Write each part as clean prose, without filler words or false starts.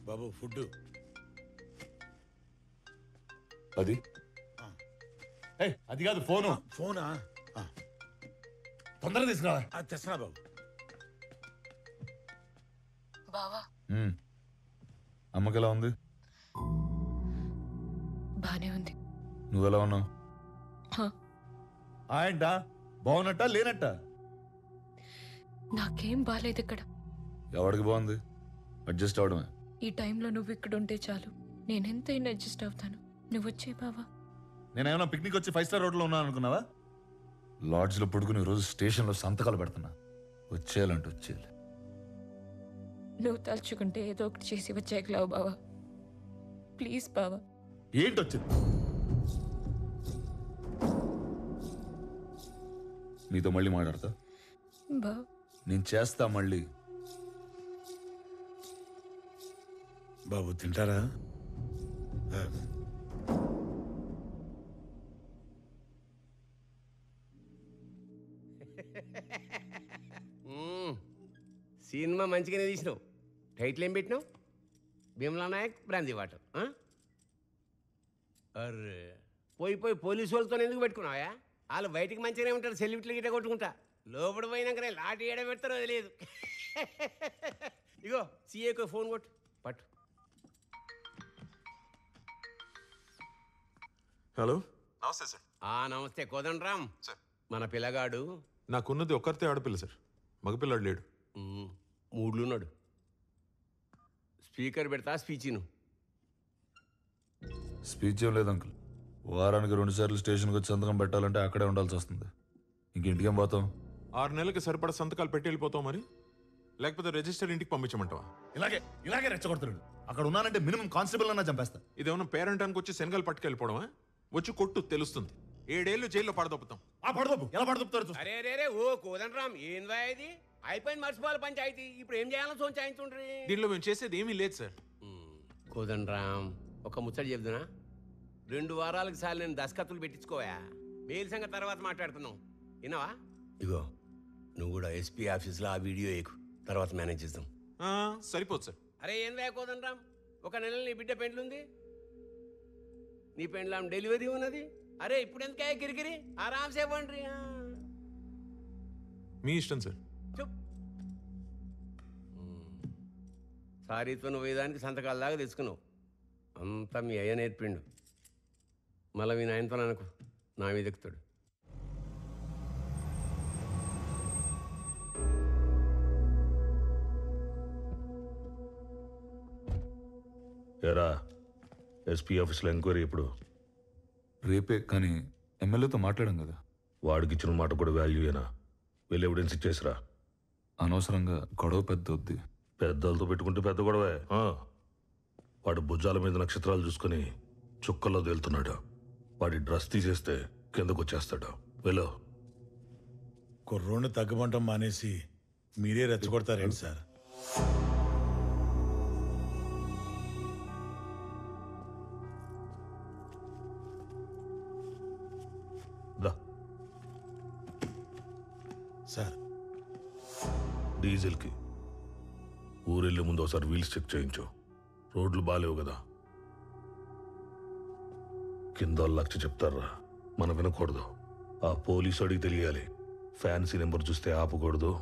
బాబు food అది అది కాదు ఫోను. ఫోనా? తొందరగా తీసుకురా. తెస్తున్నా బాబు. బావా అమ్మకి ఎలా ఉంది? బానే ఉంది. నువ్వెలా ఉన్నావు? ఏంటా బాగున్నట్ట లేనట్ట? నాకేం బాలేదు ఇక్కడ. ఎవరికి బాగుంది? అడ్జస్ట్ అవడమే. ఈ టైంలో నువ్వు ఇక్కడ ఉంటే చాలు, నేనెంతైనా అడ్జస్ట్ అవుతాను. నువ్వు వచ్చే బావా. నేనేమన్నా పిక్నిక్ వచ్చి 5 స్టార్ హోటల్లో ఉన్నాను అనుకున్నావా? లాడ్జ్లో పడుకుని రోజు స్టేషన్లో సంతకాలు పెడుతున్నా. వచ్చేయాలంటే వచ్చేయాలి. నువ్వు తలుచుకుంటే ఏదో ఒకటి చేసి వచ్చేయగలవు బావా. ప్లీజ్ బావా. ఏంటి వచ్చింది? నీతో మళ్ళీ మాట్లాడతా. బావా నేను చేస్తా మళ్ళీ. బాబు తింటారా? సినిమా మంచిగానే తీసినావు. టైటిల్ ఏం పెట్టినావు? Bheemla Nayak brandy water. అర్రే పోయి పోలీసు వాళ్ళతో ఎందుకు పెట్టుకున్నావా? వాళ్ళు బయటికి మంచిగానే ఉంటారు, సెల్యూట్లు గిట్ట కొట్టుకుంటా. లోపల పోయినాకనే లాటి ఏడ పెడతారో తెలియదు. ఇగో సీఏకు ఫోన్ కొట్టు. పట్టు. హలో, నమస్తే సార్. నమస్తే కోదండరామ్ సార్. మన పిల్లగాడు నాకున్నది ఒక్కరితే ఆడపిల్ల సార్, మగపిల్లాడు లేడు. మూడ్లున్నాడు. స్పీకర్ పెడతా స్పీచ్ను. స్పీచ్ ఏం లేదు అంకుల్. వారానికి 2 సార్లు స్టేషన్కి వచ్చి సంతకం పెట్టాలంటే అక్కడే ఉండాల్సి వస్తుంది. ఇంకేం పోతాం? 6 నెలలకి సరిపడా సంతకాలు పెట్టి వెళ్ళిపోతాం మరి, లేకపోతే రిజిస్టర్ ఇంటికి పంపించమంటావా? ఇలాగే రెచ్చగొడుతున్నాడు. అక్కడ ఉన్నానంటే మినిమం కానిస్టేబుల్ అన్నా చంపేస్తా. ఇదేమన్నా పేరెంటానికి వచ్చి శనగలు పట్టుకెళ్ళిపోవడమా? వచ్చి కొట్టు తెలుస్తుంది. 7 ఏళ్ళు జైల్లో పడదొప్పుతాం. ఎలా పడదొప్పుతారు? అరే ఓ కోదండరామ్ ఏందా ఇది? అయిపోయింది మర్చిపోవాలి పంచాయతీ. ఇప్పుడు ఏం చేయాలో సోంచాయించుండ్రి. దీనిలో మేము చేసేది ఏమీ లేదు సార్. కోదండరామ్ ఒక ముచ్చట చెప్తున్నా. 2 వారాలకు సార్లు నేను దస్కత్తులు పెట్టించుకోవా. బెయిల్ సంగతి తర్వాత మాట్లాడుతున్నావు, విన్నావా? ఇగో నువ్వు కూడా ఎస్పీ ఆఫీస్లో ఆ వీడియో ఎక్కు, తర్వాత మేనేజ్ చేద్దాం. సరిపోదు సార్. అరే ఏం లేకోదండరామ్, 1 నెల నీ బిడ్డ పెండ్లుంది, నీ పెండ్లాం డెలివరీ ఉన్నది. అరే ఇప్పుడు ఎందుకే గిరిగిరి, ఆరామ్సే ఇవ్వండి. మీ ఇష్టం సార్. సారీతో నువ్వు వేదానికి సంతకాల దాకా తెచ్చుకున్నావు. అంతా మీ అయ్య నేర్పిండు. మళ్ళీ మీ నాయనతో అనుకో, నా మీద ఎక్కుతాడు. ఎరా ఎస్పీ ఆఫీస్లో ఎంక్వైరీ ఎప్పుడు? రేపే, కానీ ఎమ్మెల్యేతో మాట్లాడాం కదా. వాడికి ఇచ్చిన మాట కూడా వాల్యూయేనా? వెళ్ళి ఎవిడెన్స్ ఇచ్చేసిరా. అనవసరంగా గొడవ పెద్ద వద్ది. పెద్దలతో పెట్టుకుంటే పెద్ద గొడవే. వాడు భుజాల మీద నక్షత్రాలు చూసుకుని చుక్కల్లో తేలుతున్నాడు. వాడి డ్రెస్ తీసేస్తే కిందకు వచ్చేస్తాడు. వెళ్ళు. కుర్రోని తగ్గమంటం మానేసి మీరే రెచ్చగొడతారేంటి సార్? సార్ డీజిల్కి ఊరెళ్ళే ముందు ఒకసారి వీల్స్ చెక్ చేయించు. రోడ్లు బాలేవు కదా. కింద లక్ష చెప్తారా, మనం వినకూడదు. ఆ పోలీసు అడిగి తెలియాలి. ఫ్యాన్సీ నెంబర్ చూస్తే ఆపకూడదు.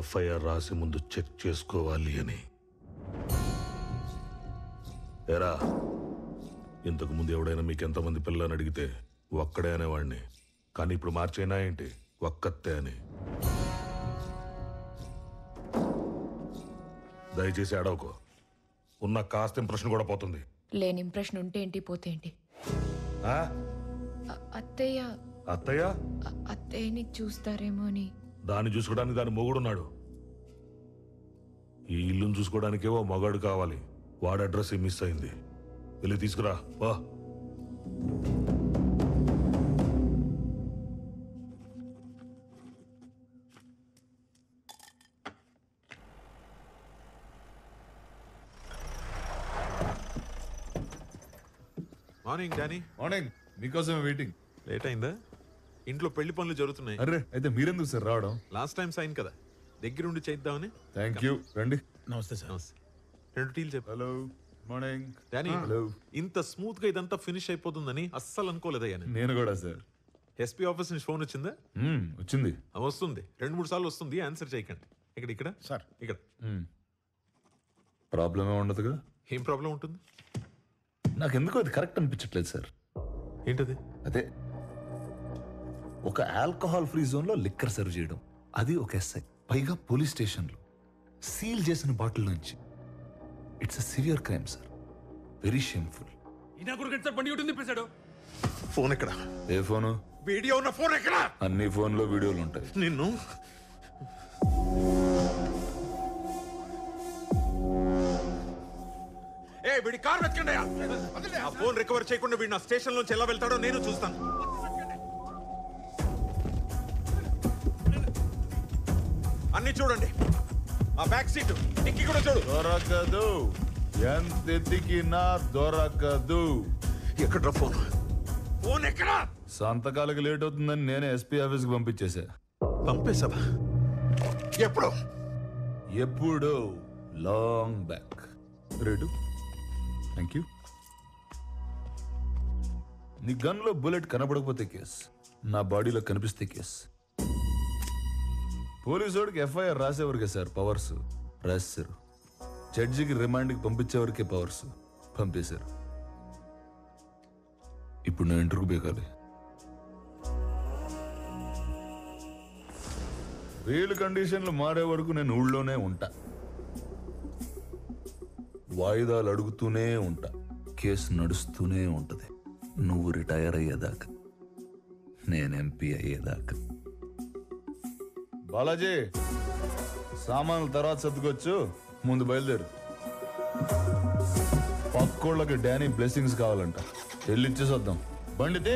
ఎఫ్ఐఆర్ రాసి ముందు చెక్ చేసుకోవాలి అని. ఎరా, ఇంతకు ముందు ఎవడైనా మీకు ఎంతమంది పిల్లలని అడిగితే ఒక్కడే అనేవాడిని, కానీ ఇప్పుడు మార్చైనా ఏంటి ఒక్కతే అని. దయచేసి అడవకు. ఉన్న కాస్త ఇంప్రెషన్ కూడా పోతుంది. లేని ఇంప్రెషన్ ఉంటే ఏంటి, పోతే ఏంటి? అత్తయ్య అత్తయ్య అత్తయ్యని చూస్తారేమో అని. దాన్ని చూసుకోవడానికి దాని మొగుడున్నాడు. ఈ ఇల్లును చూసుకోవడానికే ఓ మగాడు కావాలి. వాడి అడ్రస్ మిస్ అయింది. వెళ్ళి తీసుకురా. వా. Morning Danny. మార్నింగ్. మీకోసమే వెయిటింగ్. లేట్ అయిందా? ఇంట్లో పెళ్లి పనులు జరుగుతున్నాయి. అరే అయితే మీరెందుకు సార్ రావడం? లాస్ట్ టైం సైన్ కదా, దగ్గరుండి చేద్దామని. Thank you. రండి. నమస్తే సార్. నమస్తే. 2 టీలు చెప్పు. Hello morning. Danny, hello. ఇంత స్మూత్ గా ఇదంతా ఫినిష్ అయిపోతుందని అస్సలు అనుకోలేదయ్యా నేను. నేను కూడా సార్. ఎస్పీ ఆఫీస్ నుంచి ఫోన్ వచ్చిందా? వచ్చింది. వస్తుంది, 2-3 సార్లు వస్తుంది. ఆన్సర్ చేయకండి. ఇక్కడ సార్. ఇక్కడ ప్రాబ్లం ఏమి ఉండదుగా. ఏం ప్రాబ్లం ఉంటుంది? నాకు ఎందుకో అది కరెక్ట్ అనిపించట్లేదు సార్. ఏంటది? అదే ఒక ఆల్కహాల్ ఫ్రీ జోన్ లో లిక్కర్ సర్వ్ చేయడం, అది ఒక ఎస్ఐ, పైగా పోలీస్ స్టేషన్లో సీల్ చేసిన బాటిల్ నుంచి. It's a severe crime sir. Very shameful. Phone ఎక్కడ? ఏ ఫోను? వీడియో ఉన్న ఫోన్ ఎక్కడ? అన్ని ఫోన్లో వీడియోలు ఉంటాయి. నిన్ను వీడి కార్ వెతకండి. ఆ ఫోన్ రికవర్ చేయకుండా వీడు నా స్టేషన్ నుంచి ఎలా వెళ్తాడో నేను చూస్తాను. అన్ని చూడండి. ఆ బ్యాక్ సీట్ డిక్కి కూడా చూడు. దొరకదు, ఎంత ఎత్తికినా దొరకదు. ఎక్కడ ఫోన్? ఫోన్ ఎక్కడ? సంతకాలకి లేట్ అవుతుందని నేనే ఎస్పీ ఆఫీస్కి పంపించేశా. పంపేశావా? ఎప్పుడు? ఎప్పుడు? Long back. రెడు. Thank you. నీ గన్లో బుల్లెట్ కనపడకపోతే కేస్, నా బాడీలో కనిపిస్తే కేస్. పోలీసోడికి ఎఫ్ఐఆర్ రాసేవరకే సార్ పవర్స్, రాశారు. జడ్జికి రిమాండ్కి పంపించేవరకే పవర్స్, పంపేశారు. ఇప్పుడు నేను ఇంటర్వ్యూ బేకాలి. వీళ్ళు కండిషన్లు మారే వరకు నేను ఊళ్ళోనే ఉంటా. వాయిదాలు అడుగుతూనే ఉంటా. కేసు నడుస్తూనే ఉంటది. నువ్వు రిటైర్ అయ్యేదాకా, నేను ఎంపీ అయ్యేదాకా. బాలాజీ, సామాన్లు తర్వాత సర్దుకోవచ్చు, ముందు బయలుదేరు. పక్కోళ్ళకి డానీ బ్లెస్సింగ్స్ కావాలంట, వెళ్ళి ఇచ్చేసొద్దాం. బండితే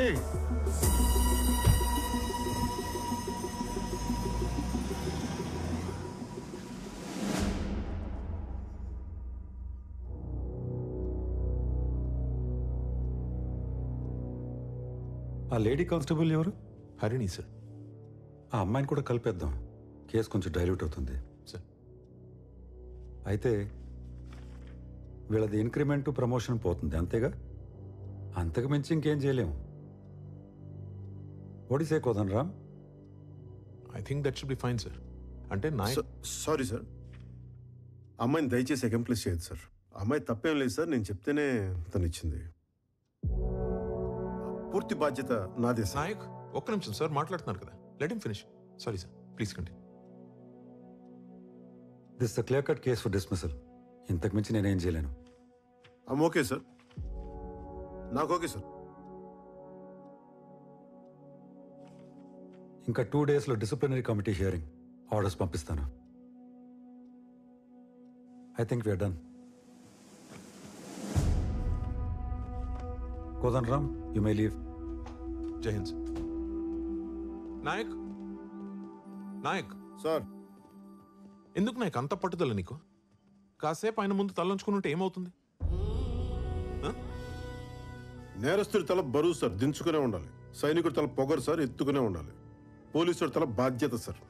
ఆ లేడీ కానిస్టేబుల్ ఎవరు? హరిణి సార్. ఆ అమ్మాయిని కూడా కలిపేద్దాం, కేసు కొంచెం డైల్యూట్ అవుతుంది సార్. అయితే వీళ్ళది ఇంక్రిమెంట్ ప్రమోషన్ పోతుంది, అంతేగా? అంతకు మించి ఇంకేం చేయలేము. ఒడిసే Kodan Ram. I think that should be fine sir. అంటే సారీ సార్, అమ్మాయిని దయచేసి అకంప్లిష్ చేయదు సార్. అమ్మాయి తప్పేం లేదు సార్, నేను చెప్తేనే తను ఇచ్చింది. పూర్తి బాధ్యత నాదే సార్. నాయక్, ఒక్క నిమిషం సార్, మాట్లాడుతున్నారు కదా, let him finish. Sorry sir, please continue. This the clear cut case for dismissal. ఇంతకు మించి నేనేం చేయలేను. ఓకే సార్, నాకు ఓకే సార్. ఇంకా 2 డేస్లో డిసిప్లినరీ కమిటీ హియరింగ్, ఆర్డర్స్ పంపిస్తాను. I think we're done. Kodan Ram, you may leave. Jai Hind sir. Nayak, Nayak sir, ఎందుకు నాయక్ అంత పట్టుదల నీకు? కాసేపు ఆయన ముందు తలంచుకుని ఉంటే ఏమవుతుంది? నేరస్తుడి తల బరువు సార్, దించుకునే ఉండాలి. సైనికుడి తల పొగరు సార్, ఎత్తుకునే ఉండాలి. పోలీసుడి తల బాధ్యత సార్,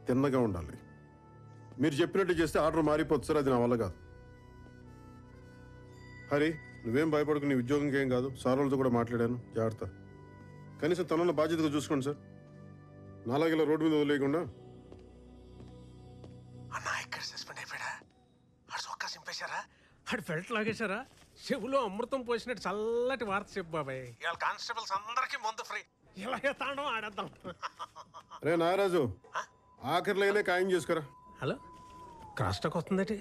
తిన్నగా ఉండాలి. మీరు చెప్పినట్టు చేస్తే ఆర్డర్ మారిపోతుంది సార్, అది నా వల్ల కాదు. హరి, నువ్వేం భయపడకు, నీ ఉద్యోగంకి ఏం కాదు. సార్ వాళ్ళతో కూడా మాట్లాడాను, జాగ్రత్త. కనీసం తనన్న బాధ్యతగా చూసుకోండి సార్, నాలాగిలా రోడ్డు మీద వదిలేయకుండా. అన్నా, ఇక్కడ సస్పెండ్ అయిపోయాడా? ఆడు సొక్కా సింపేశారా? ఆడు ఫెల్ట్ లాగేశారా? చెవులో అమృతం పోసినట్టు చల్లటి వార్త చెప్పు బాబాయ్. ఇవాళ కానిస్టేబుల్స్ అందరికీ మందు ఫ్రీ. ఇలాగే తాండం ఆడేద్దాం. రే నాగరాజు, ఆఖరిలో ఖాయం చేసుకురా. హలో, క్రాస్ టాక్ వస్తుందటి?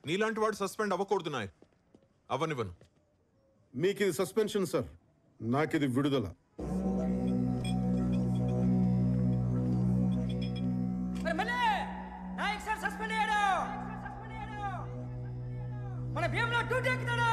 నీలాంటి వాడు సస్పెండ్ అవ్వకూడదు నాయక్, అవ్వనివ్వను. మీకు ఇది సస్పెన్షన్ సార్, నాకిది విడుదల. మన భీమ్లో డ్యూటీ ఎక్కుతాడు.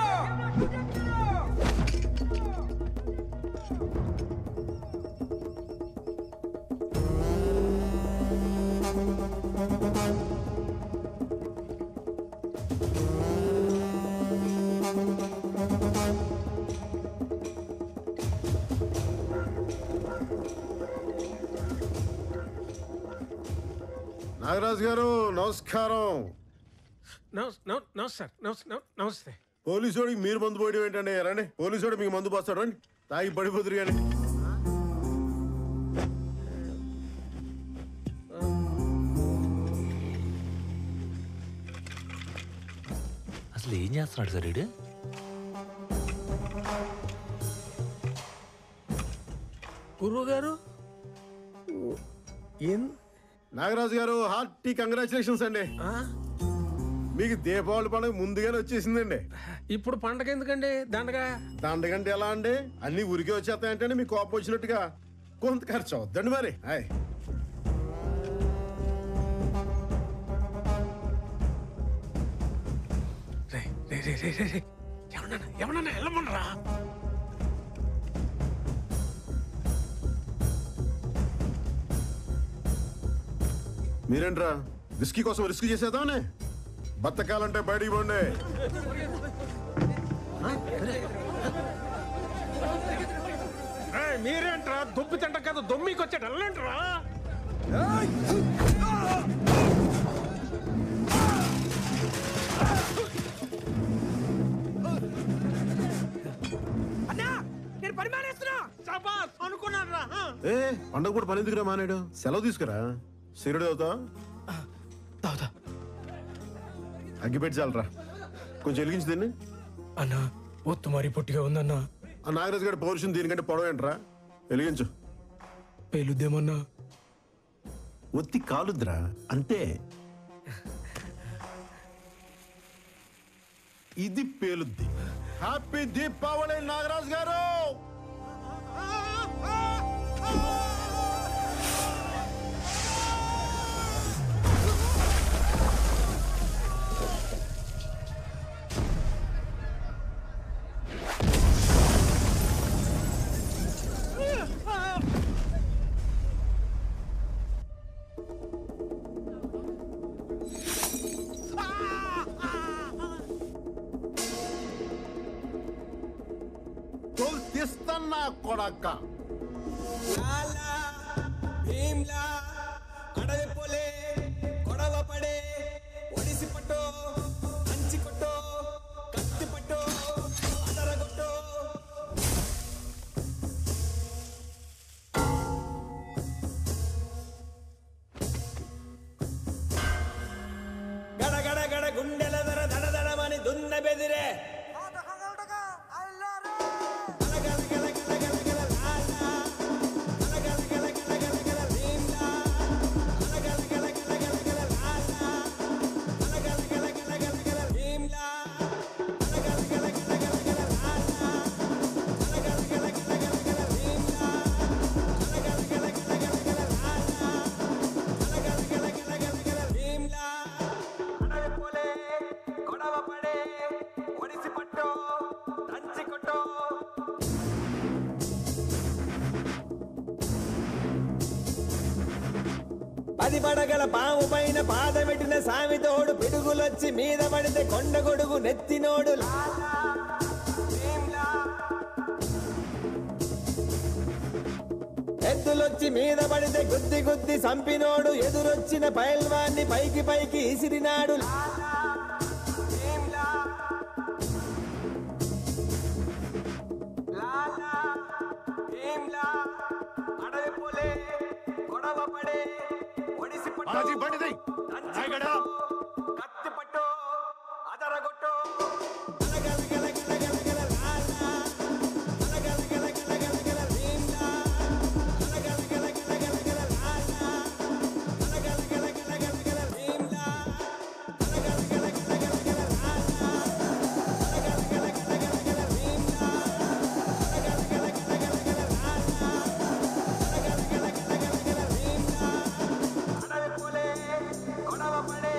నాగరాజు గారు నమస్కారం. నమస్తే. పోలీసు వాడికి మీరు మందు పోయడం ఏంటండి? రండి, పోలీసు వాడు మీకు మందు పోస్తాడు, రండి తాగి పడిపోతురు కానీ. అసలు ఏం చేస్తున్నాడు సార్ వీడు? గురువు గారు నాగరాజు గారు హార్టీ కంగ్రాచులేషన్స్ అండి. మీకు దీపావళి పండుగ ముందుగానే వచ్చేసిందండి. ఇప్పుడు పండగ ఎందుకండి? దండగంటే ఎలా అండి? అన్ని ఉరికి వచ్చేస్తాయంటే మీకు కోపం వచ్చినట్టుగా కొంత ఖర్చు అవుద్దండి మరి. హాయ్ ఎవరన్నా వెళ్ళమనరా? మీరేంట్రా విస్కీ కోసం రిస్క్ చేసేదానే? బతకాలంటే బయటికి పోండి. మీరేంట్రా దుబ్బి తింట కదా దొమ్మికి వచ్చాడు వెళ్ళంట్రా. నేను పని మానేస్తున్నా. అనుకున్నాను రా. ఏ పండగ పూట పని ఎందుకురా మానేడు? సెలవు తీసుకురా. సిగరెట్ అవుతా అగ్గిపెట్టి చాలరా. కొంచెం వెలిగించి దీన్ని. అన్నా ఒత్తు మరి పొట్టిగా ఉందన్నా. ఆ నాగరాజు గారి పౌరుషం దీనికంటే పొడవేంట్రా? వెలిగించు. పేలుద్దేమన్నా? ఒత్తి కాలుద్రా అంతే. ఇది పేలుద్ది. హ్యాపీ దీపావళి నాగరాజు గారు. తీస్తన్నా కొడక్క. అడవి పోలే కొడవ పడే ఒడిసి పట్టో కంచి కొట్టో కత్తి పట్టో అదరగొట్టో. గడ గడ గడ గుండెల దర దడ దడమని దున్న బెదిరే. పది పడగల పాము పైన పాదమెట్టిన సామితోడు పిడుగులొచ్చి మీద పడితే కొండ గొడుగు నెత్తినోడు. ఎద్దులొచ్చి మీద పడితే గుద్ది గుద్ది సంపినోడు. ఎదురొచ్చిన పైల్వాన్ని పైకి పైకి ఇసిరినాడు. అడవి పోలే కొడవ పడే ఒడిసి పట్టు కత్తి పట్టు అదరగొట్టు. కొడవ పడే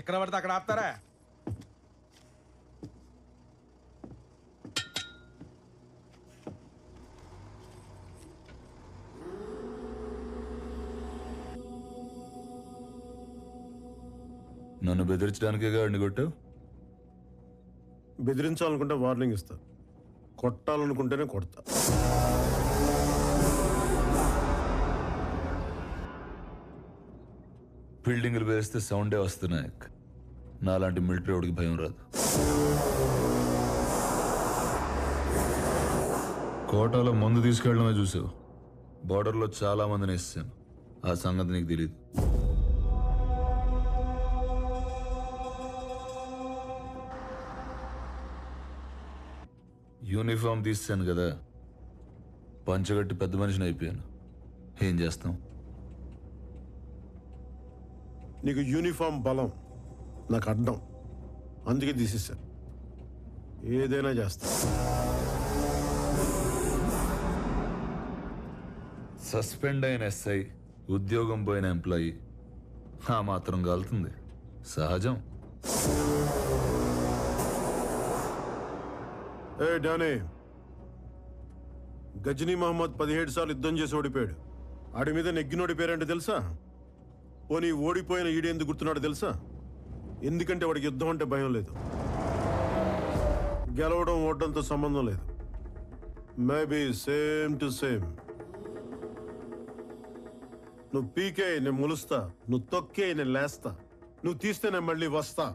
ఎక్కడ పడితే అక్కడ ఆపుతారా? నన్ను బెదిరించడానికే గాడిని కొట్టావు? బెదిరించాలనుకుంటే వార్నింగ్ ఇస్తా, కొట్టాలనుకుంటేనే కొడతా. బిల్డింగ్లు వేస్తే సౌండే వస్తున్నాయి. నాలాంటి మిలిటరీ వాడికి భయం రాదు. కోటాలో మందు తీసుకెళ్ళడమే చూసావు. బార్డర్లో చాలా మందిని వేసాను. ఆ సంగతి నీకు తెలియదు. యూనిఫామ్ తీసాను కదా, పంచగట్టి పెద్ద మనిషిని అయిపోయాను. ఏం చేస్తాం? నీకు యూనిఫామ్ బలం, నాకు అడ్డం. అందుకే తీసేసా. ఏదైనా చేస్తా. సస్పెండ్ అయిన ఎస్ఐ, ఉద్యోగం పోయిన ఎంప్లాయీ ఆ మాత్రం కాలుతుంది, సహజం. ఏ డానీ, గజనీ మహమ్మద్ 17 సార్లు యుద్ధం చేసి ఓడిపోయాడు. ఆడి మీద నెగ్గినోడి పేరంటే తెలుసా? పోనీ ఓడిపోయిన ఈడేందుకు గుర్తున్నాడు తెలుసా? ఎందుకంటే వాడికి యుద్ధం అంటే భయం లేదు. గెలవడం ఓడడంతో సంబంధం లేదు. Maybe same to same. నువ్వు పీకే నేను ములుస్తా, నువ్వు తొక్కే నేను లేస్తా, నువ్వు తీస్తే నేను మళ్ళీ వస్తా.